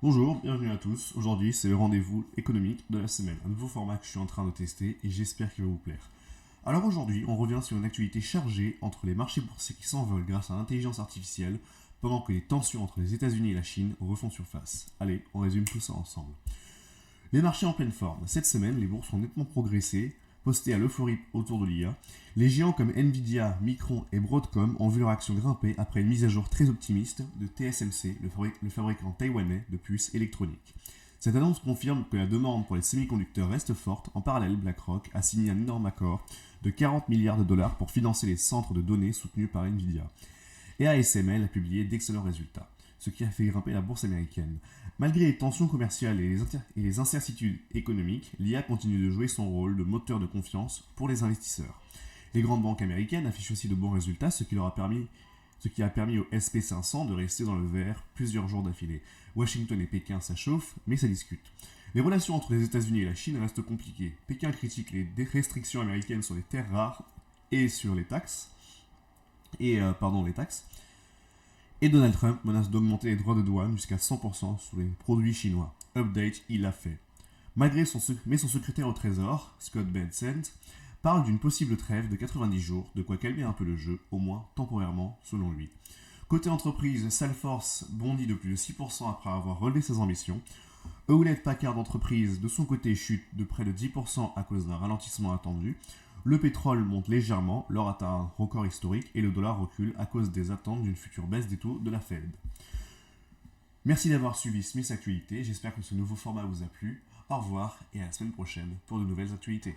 Bonjour, bienvenue à tous. Aujourd'hui, c'est le rendez-vous économique de la semaine. Un nouveau format que je suis en train de tester et j'espère qu'il va vous plaire. Alors aujourd'hui, on revient sur une actualité chargée entre les marchés boursiers qui s'envolent grâce à l'intelligence artificielle pendant que les tensions entre les États-Unis et la Chine refont surface. Allez, on résume tout ça ensemble. Les marchés en pleine forme. Cette semaine, les bourses ont nettement progressé, postées à l'euphorie autour de l'IA. Les géants comme Nvidia, Micron et Broadcom ont vu leur action grimper après une mise à jour très optimiste de TSMC, le fabricant taïwanais de puces électroniques. Cette annonce confirme que la demande pour les semi-conducteurs reste forte. En parallèle, BlackRock a signé un énorme accord de 40 milliards de dollars pour financer les centres de données soutenus par Nvidia. Et ASML a publié d'excellents résultats, ce qui a fait grimper la bourse américaine. Malgré les tensions commerciales et les incertitudes économiques, l'IA continue de jouer son rôle de moteur de confiance pour les investisseurs. Les grandes banques américaines affichent aussi de bons résultats, ce qui a permis au SP500 de rester dans le vert plusieurs jours d'affilée. Washington et Pékin s'achauffent, mais ça discute. Les relations entre les États-Unis et la Chine restent compliquées. Pékin critique les restrictions américaines sur les terres rares et sur les taxes. Les taxes. Et Donald Trump menace d'augmenter les droits de douane jusqu'à 100% sur les produits chinois. Update, il l'a fait. Mais son secrétaire au Trésor, Scott Bessent, parle d'une possible trêve de 90 jours, de quoi calmer un peu le jeu, au moins temporairement, selon lui. Côté entreprise, Salesforce bondit de plus de 6% après avoir relevé ses ambitions. Hewlett Packard Enterprise, de son côté, chute de près de 10% à cause d'un ralentissement attendu. Le pétrole monte légèrement, l'or atteint un record historique et le dollar recule à cause des attentes d'une future baisse des taux de la Fed. Merci d'avoir suivi Smith Actualité, j'espère que ce nouveau format vous a plu. Au revoir et à la semaine prochaine pour de nouvelles actualités.